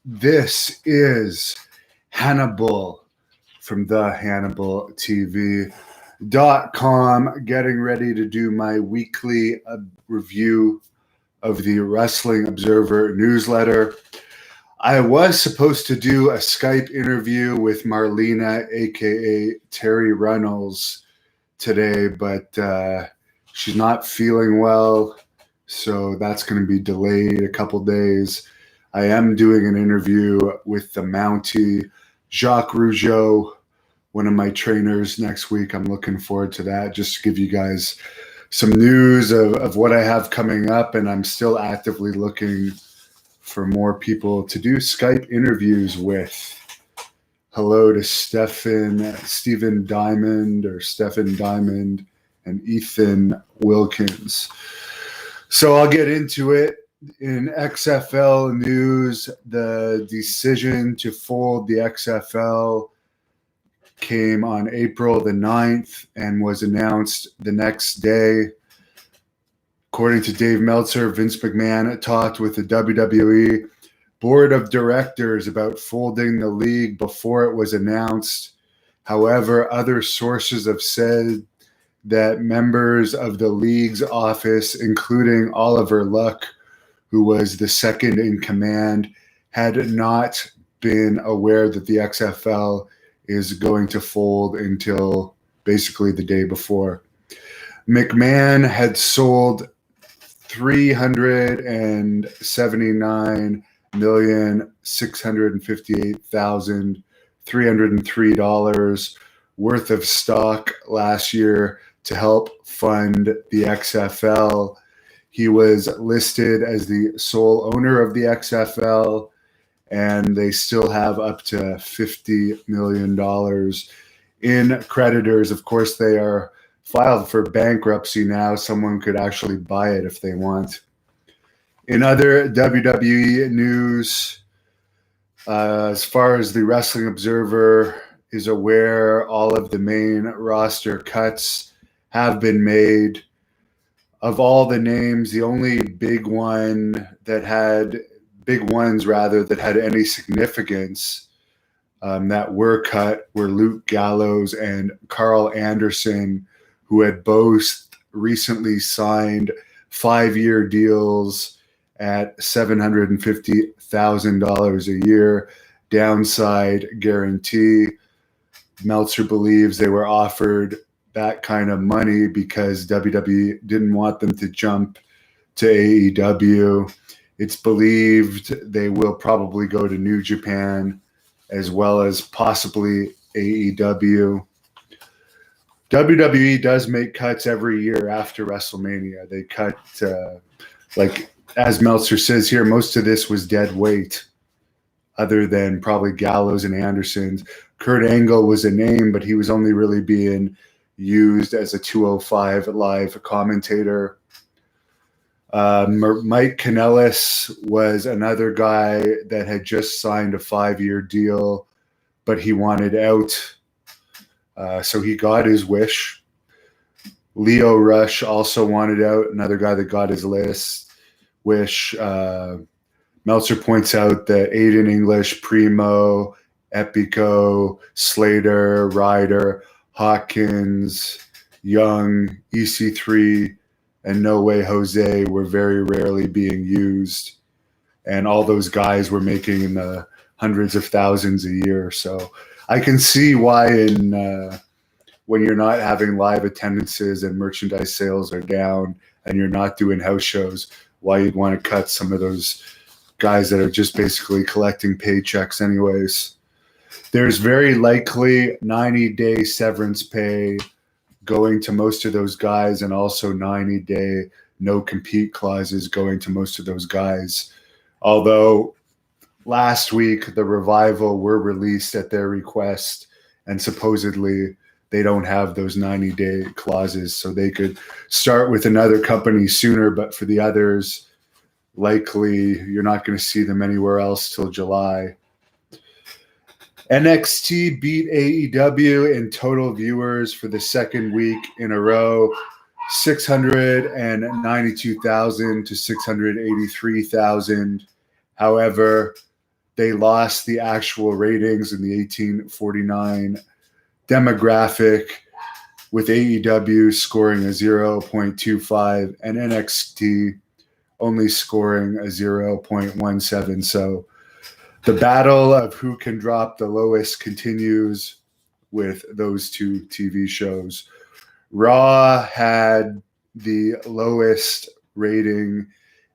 This is Hannibal from the Hannibal TV.com, getting ready to do my weekly review of the Wrestling Observer newsletter. I was supposed to do a Skype interview with Marlena, aka Terry Runnels, today, but she's not feeling well, so that's going to be delayed a couple days. I am doing an interview with the Mountie, Jacques Rougeau, one of my trainers, next week. I'm looking forward to that, just to give you guys some news of what I have coming up, and I'm still actively looking for more people to do Skype interviews with. Hello to Stephen Diamond, and Ethan Wilkins. So I'll get into it. In XFL news, the decision to fold the XFL came on April the 9th and was announced the next day. According to Dave Meltzer, Vince McMahon talked with the WWE board of directors about folding the league before it was announced. However, other sources have said that members of the league's office, including Oliver Luck, who was the second in command, had not been aware that the XFL is going to fold until basically the day before. McMahon had sold $379,658,303 worth of stock last year to help fund the XFL. He was listed as the sole owner of the XFL, and they still have up to $50 million in creditors. Of course, they are filed for bankruptcy now. Someone could actually buy it if they want. In other WWE news, as far as the Wrestling Observer is aware, all of the main roster cuts have been made. Of all the names, the only big ones that had any significance that were cut were Luke Gallows and Carl Anderson, who had both recently signed 5-year deals at $750,000 a year, downside guarantee. Meltzer believes they were offered that kind of money because WWE didn't want them to jump to AEW. It's believed they will probably go to New Japan as well as possibly AEW. WWE does make cuts every year after WrestleMania. They cut, as Meltzer says here, most of this was dead weight, other than probably Gallows and Anderson's. Kurt Angle was a name, but he was only really being used as a 205 live commentator. Mike Kanellis was another guy that had just signed a 5-year deal, but he wanted out, so he got his wish. Leo Rush also wanted out, another guy that got his wish. Meltzer points out that Aiden English, Primo, Epico, Slater, Ryder, Hawkins, Young, EC3, and No Way Jose were very rarely being used. And all those guys were making in the hundreds of thousands a year. So I can see why when you're not having live attendances and merchandise sales are down and you're not doing house shows, why you'd want to cut some of those guys that are just basically collecting paychecks anyways. There's very likely 90-day severance pay going to most of those guys, and also 90-day no-compete clauses going to most of those guys. Although last week the Revival were released at their request, and supposedly they don't have those 90-day clauses, so they could start with another company sooner. But for the others, likely you're not going to see them anywhere else till July. NXT beat AEW in total viewers for the second week in a row, 692,000 to 683,000. However, they lost the actual ratings in the 1849 demographic, with AEW scoring a 0.25 and NXT only scoring a 0.17. So the battle of who can drop the lowest continues with those two TV shows. Raw had the lowest rating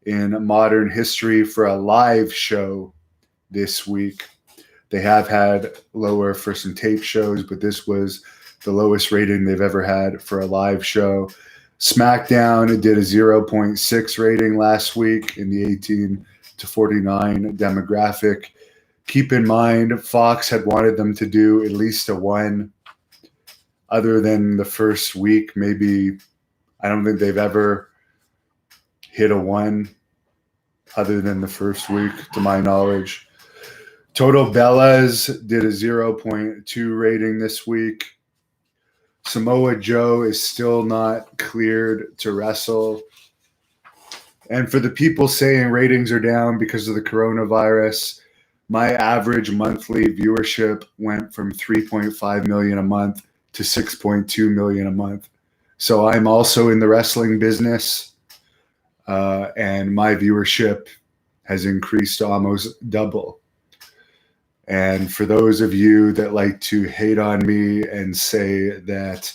in modern history for a live show this week. They have had lower for some tape shows, but this was the lowest rating they've ever had for a live show. SmackDown did a 0.6 rating last week in the 18 to 49 demographic. Keep in mind, Fox had wanted them to do at least a 1. Other than the first week, maybe, I don't think they've ever hit a 1 other than the first week, to my knowledge. Total Bellas did a 0.2 rating this week. Samoa Joe is still not cleared to wrestle. And for the people saying ratings are down because of the coronavirus, my average monthly viewership went from 3.5 million a month to 6.2 million a month. So I'm also in the wrestling business, and my viewership has increased to almost double. And for those of you that like to hate on me and say that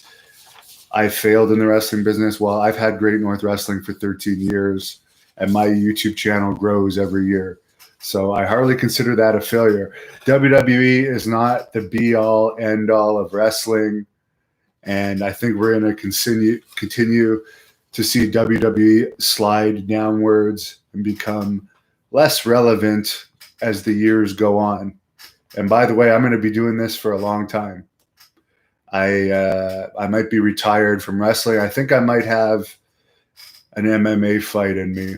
I failed in the wrestling business, well, I've had Great North Wrestling for 13 years, and my YouTube channel grows every year. So I hardly consider that a failure. WWE is not the be-all, end-all of wrestling, and I think we're going to continue to see WWE slide downwards and become less relevant as the years go on. And by the way, I'm going to be doing this for a long time. I might be retired from wrestling. I think I might have an MMA fight in me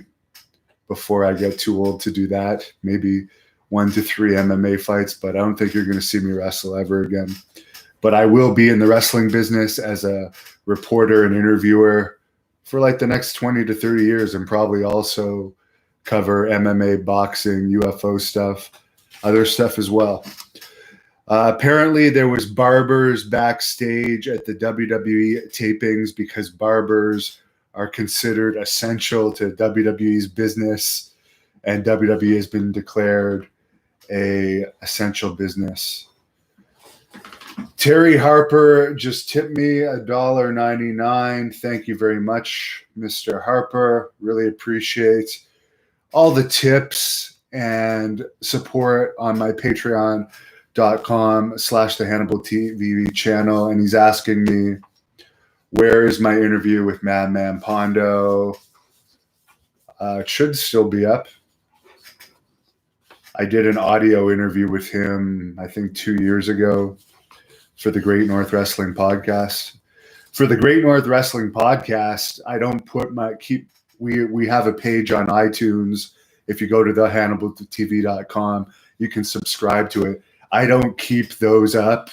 before I get too old to do that. Maybe 1 to 3 MMA fights, but I don't think you're going to see me wrestle ever again. But I will be in the wrestling business as a reporter and interviewer for like the next 20 to 30 years, and probably also cover MMA, boxing, UFO stuff, other stuff as well. Apparently there was barbers backstage at the WWE tapings because barbers are considered essential to WWE's business, and WWE has been declared a essential business. Terry Harper just tipped me $1.99. Thank you very much, Mr. Harper. Really appreciate all the tips and support on my patreon.com/the Hannibal TV channel. And he's asking me, where is my interview with Madman Pondo? It should still be up. I did an audio interview with him, I think 2 years ago, for the Great North Wrestling Podcast. For the Great North Wrestling Podcast, I don't put we have a page on iTunes. If you go to thehannibaltv.com, you can subscribe to it. I don't keep those up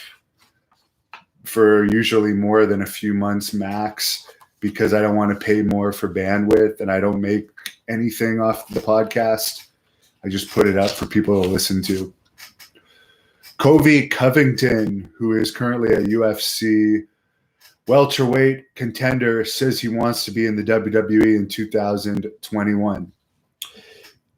for usually more than a few months max, because I don't want to pay more for bandwidth, and I don't make anything off the podcast. I just put it up for people to listen to. Kobe Covington, who is currently a UFC welterweight contender, says he wants to be in the WWE in 2021.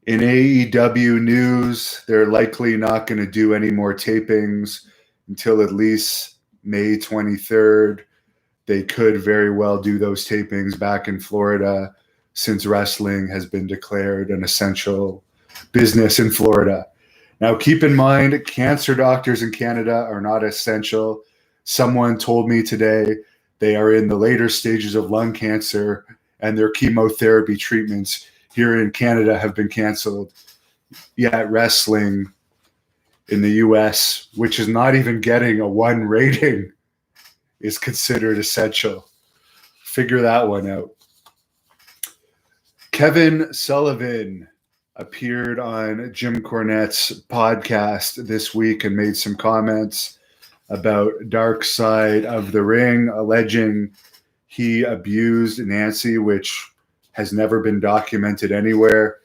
In AEW news, they're likely not going to do any more tapings until at least May 23rd. They could very well do those tapings back in Florida, since wrestling has been declared an essential business in Florida. Now, keep in mind, cancer doctors in Canada are not essential. Someone told me today they are in the later stages of lung cancer, and their chemotherapy treatments here in Canada have been canceled. Yet wrestling in the US, which is not even getting a 1 rating, is considered essential. Figure that one out. Kevin Sullivan appeared on Jim Cornette's podcast this week and made some comments about Dark Side of the Ring, alleging he abused Nancy, which has never been documented anywhere.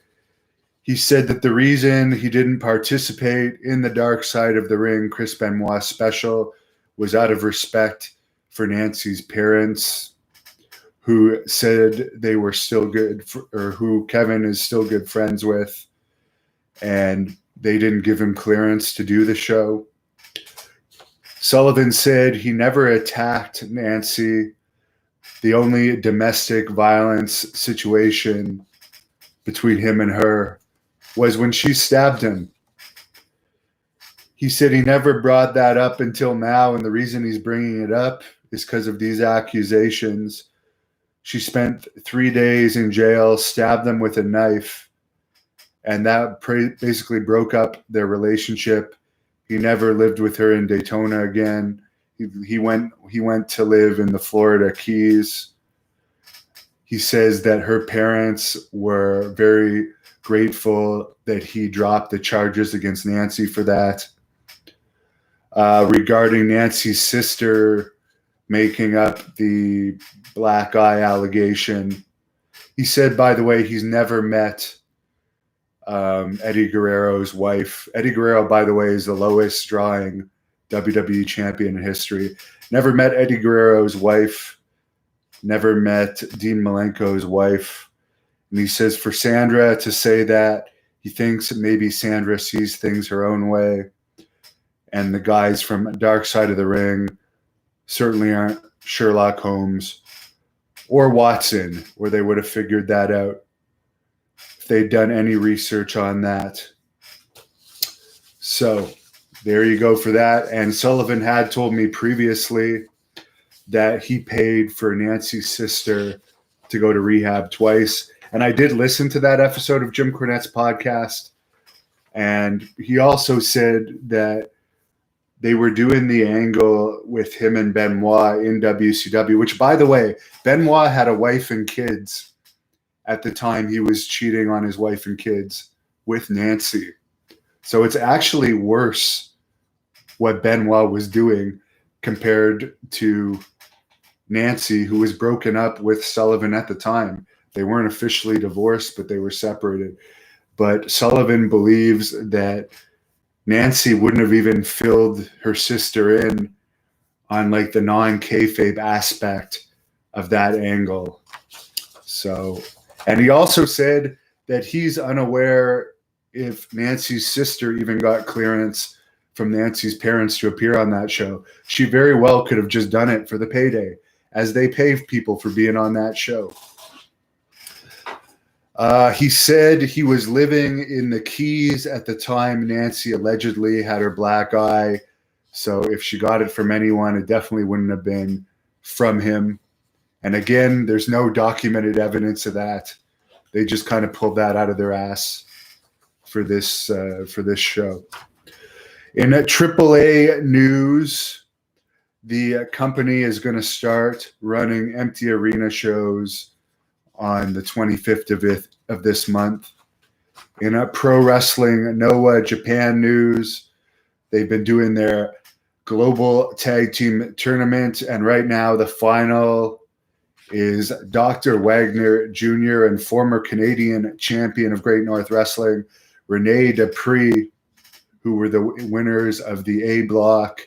He said that the reason he didn't participate in the Dark Side of the Ring Chris Benoit special was out of respect for Nancy's parents, who said they were still good, or who Kevin is still good friends with, and they didn't give him clearance to do the show. Sullivan said he never attacked Nancy. The only domestic violence situation between him and her was when she stabbed him. He said he never brought that up until now, and the reason he's bringing it up is because of these accusations. She spent 3 days in jail, stabbed them with a knife, and that basically broke up their relationship. He never lived with her in Daytona again. He went to live in the Florida Keys. He says that her parents were very grateful that he dropped the charges against Nancy for that. Regarding Nancy's sister making up the black eye allegation, he said, by the way, he's never met Eddie Guerrero's wife. Eddie Guerrero, by the way, is the lowest drawing WWE champion in history. Never met Eddie Guerrero's wife. Never met Dean Malenko's wife. And he says for Sandra to say that, he thinks maybe Sandra sees things her own way. And the guys from Dark Side of the Ring certainly aren't Sherlock Holmes or Watson, where they would have figured that out if they'd done any research on that. So there you go for that. And Sullivan had told me previously that he paid for Nancy's sister to go to rehab twice. And I did listen to that episode of Jim Cornette's podcast. And he also said that they were doing the angle with him and Benoit in WCW, which, by the way, Benoit had a wife and kids at the time he was cheating on his wife and kids with Nancy. So it's actually worse what Benoit was doing compared to Nancy, who was broken up with Sullivan at the time. They weren't officially divorced, but they were separated. But Sullivan believes that Nancy wouldn't have even filled her sister in on like the non-kayfabe aspect of that angle. So, and he also said that he's unaware if Nancy's sister even got clearance from Nancy's parents to appear on that show. She very well could have just done it for the payday, as they pay people for being on that show. He said he was living in the Keys at the time Nancy allegedly had her black eye. So if she got it from anyone, it definitely wouldn't have been from him. And again, there's no documented evidence of that. They just kind of pulled that out of their ass for this show. In AAA news, the company is going to start running empty arena shows on the 25th of this month. In a Pro Wrestling Noah Japan news, they've been doing their global tag team tournament, and right now the final is Dr. Wagner Jr. and former Canadian champion of Great North Wrestling, Rene Dupree, who were the winners of the A block.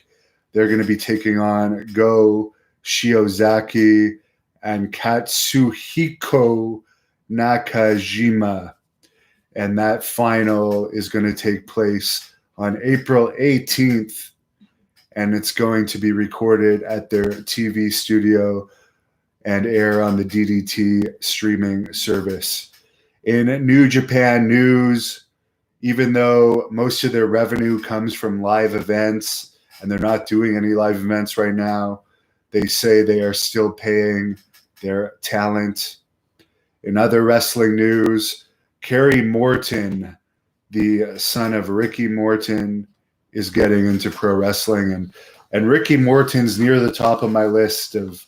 They're going to be taking on Go Shiozaki and Katsuhiko Nakajima. And that final is going to take place on April 18th. And it's going to be recorded at their TV studio and air on the DDT streaming service. In New Japan news, even though most of their revenue comes from live events, and they're not doing any live events right now, they say they are still paying their talent. In other wrestling news, Kerry Morton, the son of Ricky Morton, is getting into pro wrestling. And Ricky Morton's near the top of my list of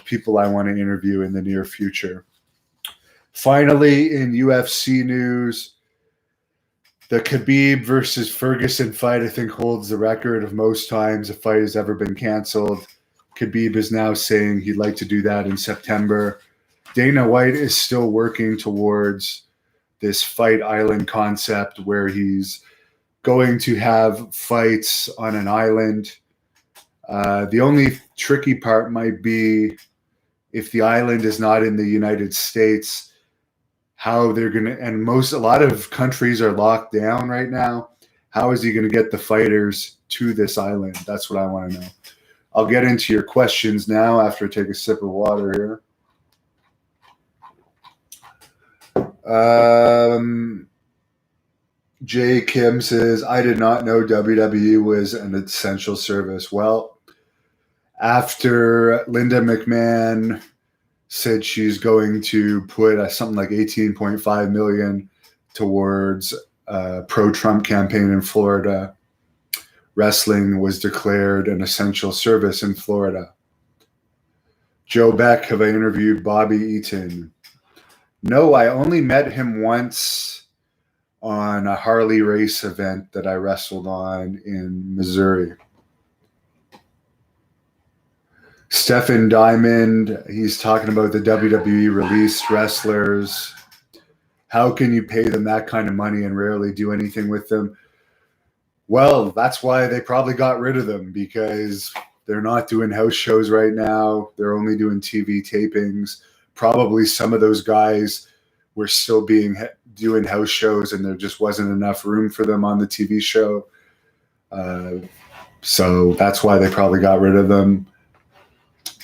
people I want to interview in the near future. Finally, in UFC news, the Khabib versus Ferguson fight, I think, holds the record of most times a fight has ever been canceled. Khabib is now saying he'd like to do that in September. Dana White is still working towards this fight island concept where he's going to have fights on an island. The only tricky part might be if the island is not in the United States, how they're going to, and a lot of countries are locked down right now. How is he going to get the fighters to this island? That's what I want to know. I'll get into your questions now after I take a sip of water here. Jay Kim says, I did not know WWE was an essential service. Well, after Linda McMahon said she's going to put something like $18.5 million towards a pro-Trump campaign in Florida, wrestling was declared an essential service in Florida. Joe Beck, have I interviewed Bobby Eaton? No, I only met him once on a Harley race event that I wrestled on in Missouri. Stephen Diamond, he's talking about the WWE released wrestlers. How can you pay them that kind of money and rarely do anything with them? Well, that's why they probably got rid of them, because they're not doing house shows right now. They're only doing TV tapings. Probably some of those guys were still doing house shows, and there just wasn't enough room for them on the TV show. So that's why they probably got rid of them.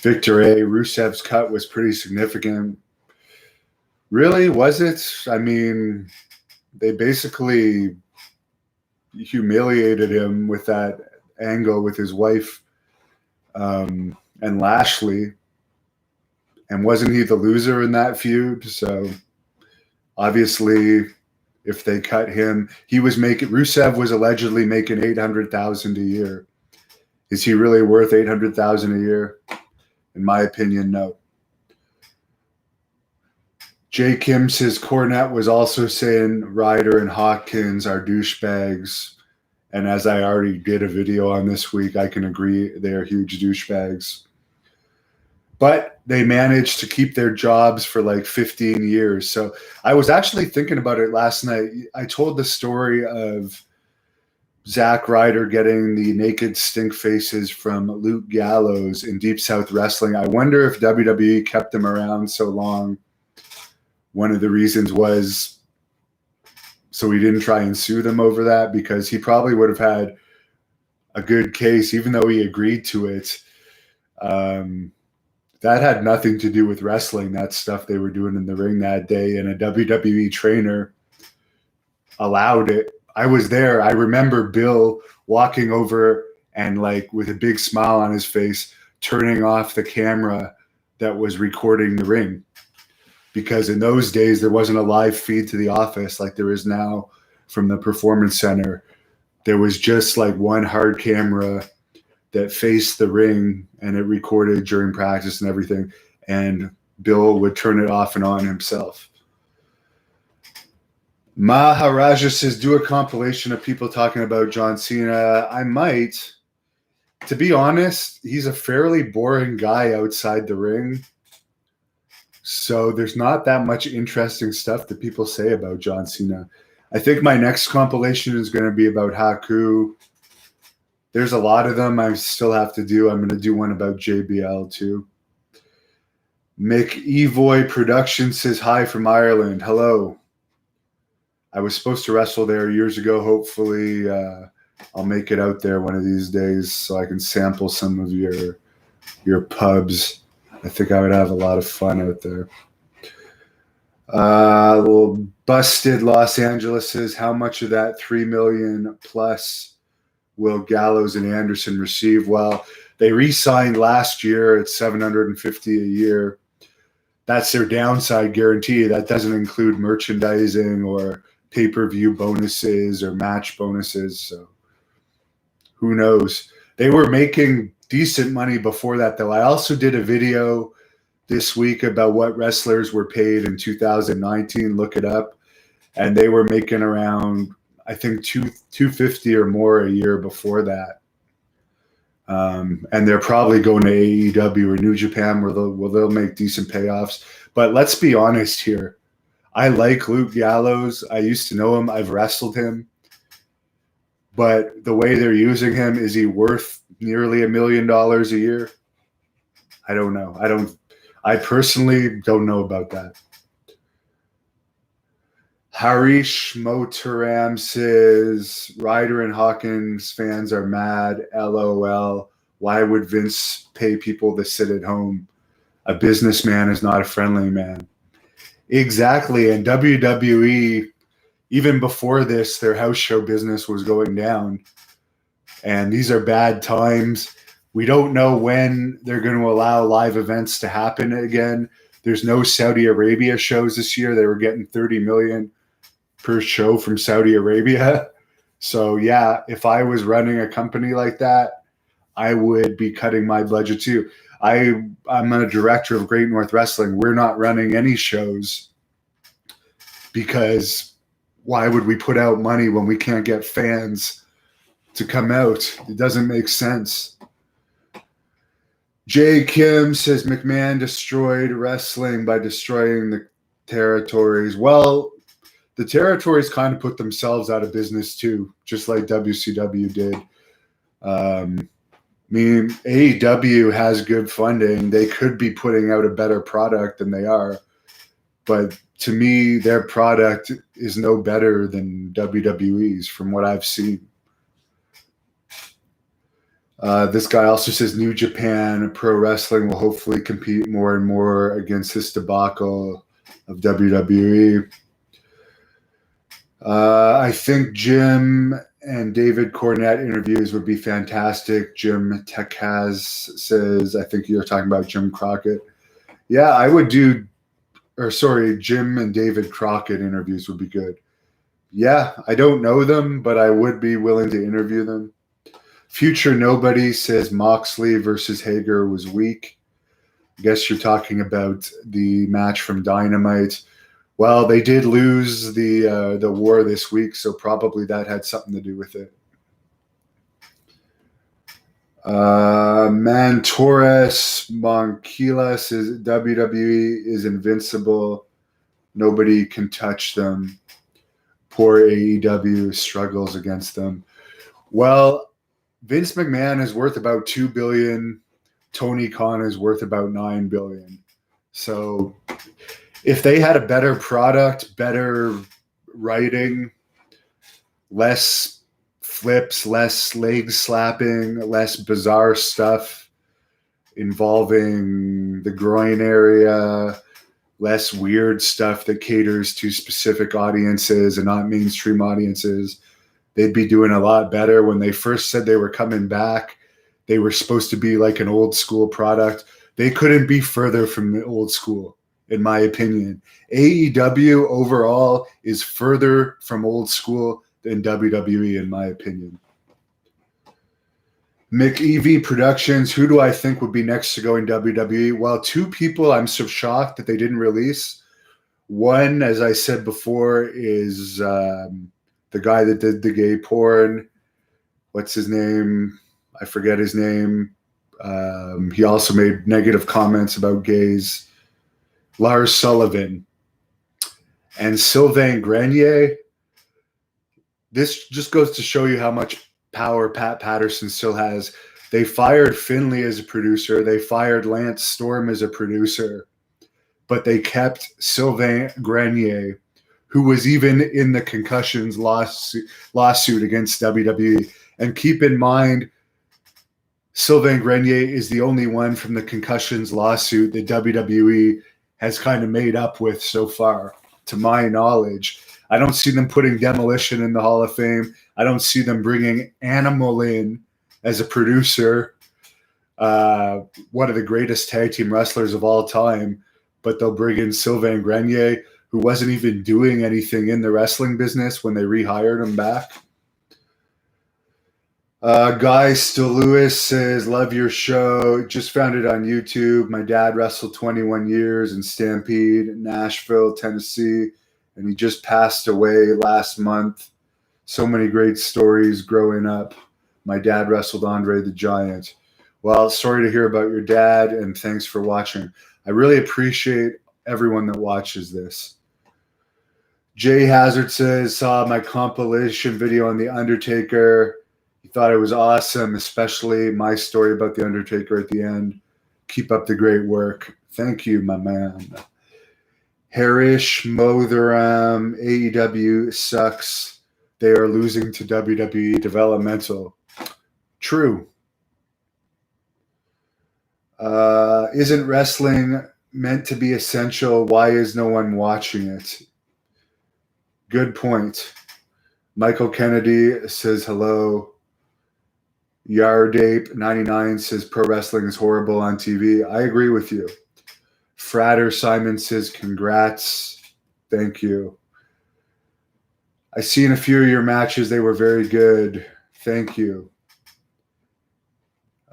Victor A. Rusev's cut was pretty significant. Really, was it? I mean, they basically humiliated him with that angle with his wife and Lashley. And wasn't he the loser in that feud? So obviously, if they cut him, Rusev was allegedly making $800,000 a year. Is he really worth $800,000 a year? In my opinion, no. Jay Kim says Cornette was also saying Ryder and Hawkins are douchebags. And as I already did a video on this week, I can agree they're huge douchebags. But they managed to keep their jobs for like 15 years. So I was actually thinking about it last night. I told the story of Zack Ryder getting the naked stink faces from Luke Gallows in Deep South Wrestling. I wonder if WWE kept him around so long. One of the reasons was so he didn't try and sue them over that, because he probably would have had a good case, even though he agreed to it. That had nothing to do with wrestling. That stuff they were doing in the ring that day, and a WWE trainer allowed it. I was there. I remember Bill walking over and, like, with a big smile on his face, turning off the camera that was recording the ring. Because in those days, there wasn't a live feed to the office like there is now from the Performance Center. There was just like one hard camera that faced the ring, and it recorded during practice and everything. And Bill would turn it off and on himself. Maharaja says, do a compilation of people talking about John Cena. I might. To be honest, he's a fairly boring guy outside the ring. So there's not that much interesting stuff that people say about John Cena. I think my next compilation is going to be about Haku. There's a lot of them I still have to do. I'm going to do one about JBL too. Mick Evoy Productions says hi from Ireland. Hello. I was supposed to wrestle there years ago. Hopefully I'll make it out there one of these days so I can sample some of your pubs. I think I would have a lot of fun out there. Little Busted Los Angeles says, how much of that $3 million plus will Gallows and Anderson receive? Well, they re-signed last year at $750 a year. That's their downside guarantee. That doesn't include merchandising or pay-per-view bonuses or match bonuses. So who knows? They were making decent money before that, though. I also did a video this week about what wrestlers were paid in 2019. Look it up. And they were making around, I think, $250 or more a year before that. And they're probably going to AEW or New Japan where they'll make decent payoffs. But let's be honest here. I like Luke Gallows. I used to know him. I've wrestled him. But the way they're using him, is he worth nearly $1 million a year? I don't know. I personally don't know about that. Harish Motaram says, Ryder and Hawkins fans are mad. LOL. Why would Vince pay people to sit at home? A businessman is not a friendly man. Exactly. And WWE, even before this, their house show business was going down. And these are bad times. We don't know when they're going to allow live events to happen again. There's no Saudi Arabia shows this year. They were getting $30 million per show from Saudi Arabia. So yeah, if I was running a company like that, I would be cutting my budget too. I'm a director of Great North Wrestling. We're not running any shows because why would we put out money when we can't get fans to come out? It doesn't make sense. Jay Kim says McMahon destroyed wrestling by destroying the territories. Well, the territories kind of put themselves out of business too, just like WCW did. I mean, AEW has good funding. They could be putting out a better product than they are. But to me, their product is no better than WWE's from what I've seen. This guy also says New Japan Pro Wrestling will hopefully compete more and more against this debacle of WWE. I think Jim and David Cornette interviews would be fantastic. Jim Tekaz says, I think you're talking about Jim Crockett. Yeah, I would do, Jim and David Crockett interviews would be good. Yeah, I don't know them, but I would be willing to interview them. Future Nobody says Moxley versus Hager was weak. I guess you're talking about the match from Dynamite. Well, they did lose the war this week, so probably that had something to do with it. Man Torres Monquila says WWE is invincible. Nobody can touch them. Poor AEW struggles against them. Well, Vince McMahon is worth about $2 billion. Tony Khan is worth about $9 billion. So if they had a better product, better writing, less flips, less leg slapping, less bizarre stuff involving the groin area, less weird stuff that caters to specific audiences and not mainstream audiences, they'd be doing a lot better. When they first said they were coming back, they were supposed to be like an old school product. They couldn't be further from the old school, in my opinion. AEW overall is further from old school than WWE, in my opinion. McEvie Productions, who do I think would be next to go in WWE? Well, two people I'm so shocked that they didn't release. One, as I said before, is the guy that did the gay porn. What's his name? I forget his name. He also made negative comments about gays. Lars Sullivan. And Sylvain Grenier. This just goes to show you how much power Pat Patterson still has. They fired Finley as a producer. They fired Lance Storm as a producer. But they kept Sylvain Grenier, who was even in the concussions lawsuit against WWE. And keep in mind, Sylvain Grenier is the only one from the concussions lawsuit that WWE has kind of made up with so far, to my knowledge. I don't see them putting Demolition in the Hall of Fame. I don't see them bringing Animal in as a producer, one of the greatest tag team wrestlers of all time. But they'll bring in Sylvain Grenier, who wasn't even doing anything in the wrestling business when they rehired him back. Guy Still Lewis says, love your show. Just found it on YouTube. My dad wrestled 21 years in Stampede, Nashville, Tennessee, and he just passed away last month. So many great stories growing up. My dad wrestled Andre the Giant. Well, sorry to hear about your dad, and thanks for watching. I really appreciate everyone that watches this. Jay Hazard says, saw my compilation video on The Undertaker. He thought it was awesome, especially my story about The Undertaker at the end. Keep up the great work. Thank you, my man. Harish Motharam, AEW sucks. They are losing to WWE developmental. True. Isn't wrestling meant to be essential? Why is no one watching it? Good point. Michael Kennedy says hello. Yardape99 says pro wrestling is horrible on TV. I agree with you. Frater Simon says congrats. Thank you. I seen a few of your matches. They were very good. Thank you.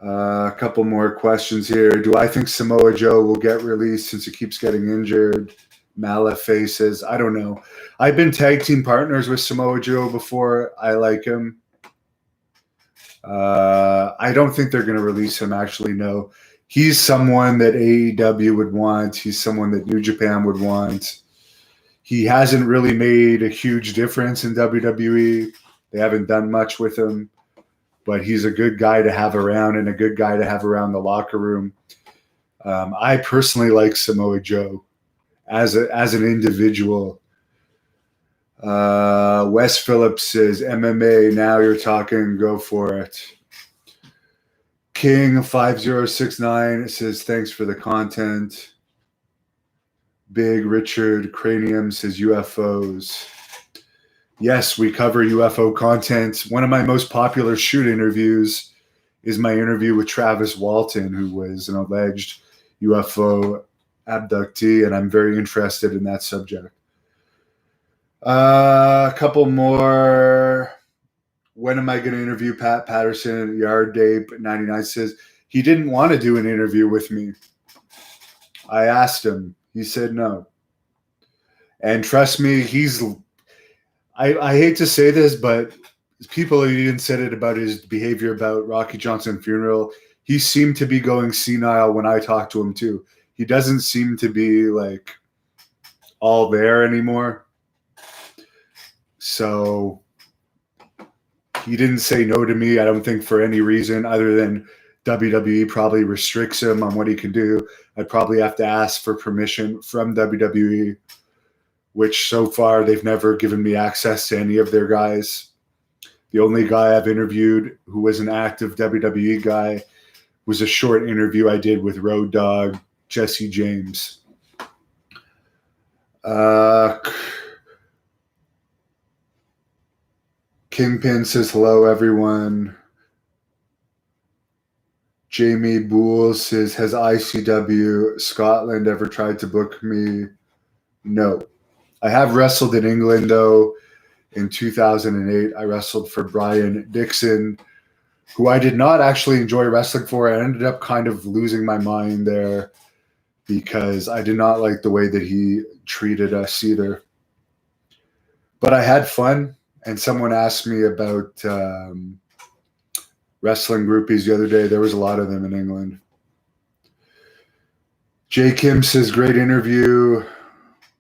A couple more questions here. Do I think Samoa Joe will get released since he keeps getting injured? Malafe says, I don't know. I've been tag team partners with Samoa Joe before. I like him. I don't think they're going to release him, actually, no. He's someone that AEW would want. He's someone that New Japan would want. He hasn't really made a huge difference in WWE. They haven't done much with him. But he's a good guy to have around and a good guy to have around the locker room. I personally like Samoa Joe as an individual. Wes Phillips says, MMA, now you're talking, go for it. King5069 says, thanks for the content. Big Richard Cranium says, UFOs. Yes, we cover UFO content. One of my most popular shoot interviews is my interview with Travis Walton, who was an alleged UFO abductee, and I'm very interested in that subject. A couple more. When am I going to interview Pat Patterson? Yardape99 says, he didn't want to do an interview with me. I asked him. He said no. And trust me, I hate to say this, but people even said it about his behavior about Rocky Johnson funeral. He seemed to be going senile when I talked to him too. He doesn't seem to be like all there anymore. So he didn't say no to me, I don't think, for any reason other than WWE probably restricts him on what he can do. I'd probably have to ask for permission from WWE, which so far they've never given me access to any of their guys. The only guy I've interviewed who was an active WWE guy was a short interview I did with Road Dogg, Jesse James. Kingpin says, hello, everyone. Jamie Boole says, has ICW Scotland ever tried to book me? No. I have wrestled in England, though. In 2008, I wrestled for Brian Dixon, who I did not actually enjoy wrestling for. I ended up kind of losing my mind there because I did not like the way that he treated us either. But I had fun, and someone asked me about wrestling groupies the other day. There was a lot of them in England. Jay Kim says, great interview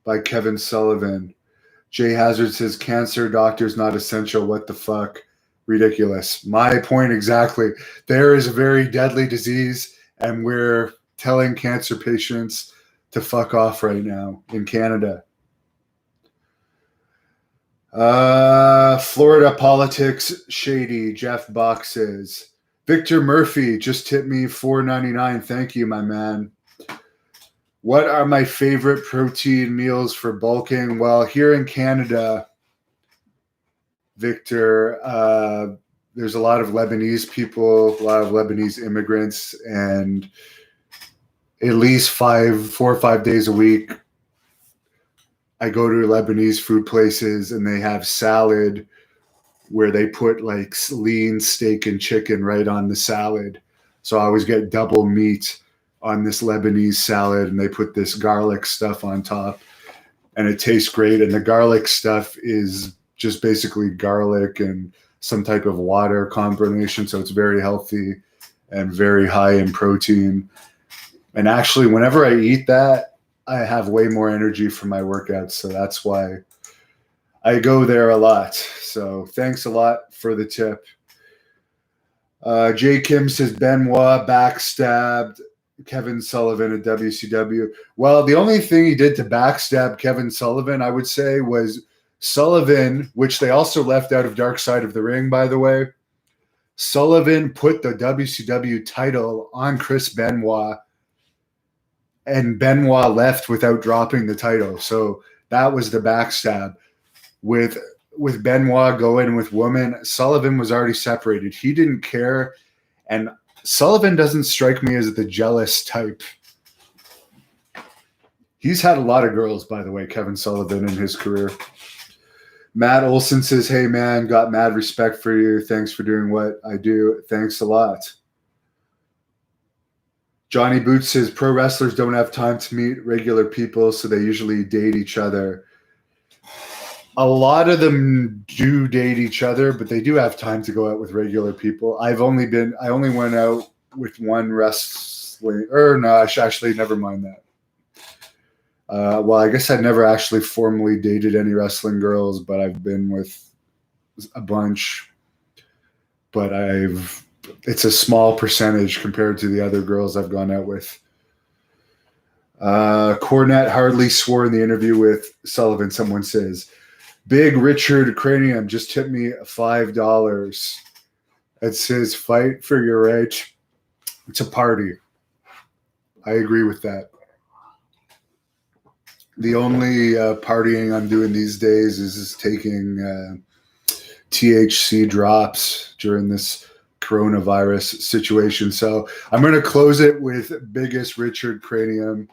by Kevin Sullivan. Jay Hazard says, cancer doctors not essential. What the fuck? Ridiculous. My point exactly. There is a very deadly disease, and we're telling cancer patients to fuck off right now in Canada. Florida politics shady. Jeff Bach says, Victor Murphy just tipped me $4.99. Thank you, my man. What are my favorite protein meals for bulking? Well, here in Canada, Victor, there's a lot of Lebanese people, a lot of Lebanese immigrants, and at least 4 or 5 days a week, I go to Lebanese food places and they have salad where they put like lean steak and chicken right on the salad. So I always get double meat on this Lebanese salad, and they put this garlic stuff on top, and it tastes great. And the garlic stuff is just basically garlic and some type of water combination. So it's very healthy and very high in protein. And actually, whenever I eat that, I have way more energy for my workouts. So that's why I go there a lot. So thanks a lot for the tip. Jay Kim says Benoit backstabbed Kevin Sullivan at WCW. Well, the only thing he did to backstab Kevin Sullivan, I would say, was Sullivan, which they also left out of Dark Side of the Ring, by the way. Sullivan put the WCW title on Chris Benoit, and Benoit left without dropping the title. So that was the backstab. With Benoit going with women, Sullivan was already separated. He didn't care. And Sullivan doesn't strike me as the jealous type. He's had a lot of girls, by the way, Kevin Sullivan, in his career. Matt Olson says, hey, man, got mad respect for you. Thanks for doing what I do. Thanks a lot. Johnny Boots says, pro wrestlers don't have time to meet regular people, so they usually date each other. A lot of them do date each other, but they do have time to go out with regular people. I only went out with one wrestling, or no, actually, never mind that. Well, I guess I'd never actually formally dated any wrestling girls, but I've been with a bunch. But it's a small percentage compared to the other girls I've gone out with. Cornette hardly swore in the interview with Sullivan, someone says. Big Richard Cranium just tipped me $5. It says, fight for your right to party. I agree with that. The only partying I'm doing these days is taking THC drops during this coronavirus situation. So I'm going to close it with biggest Richard Cranium.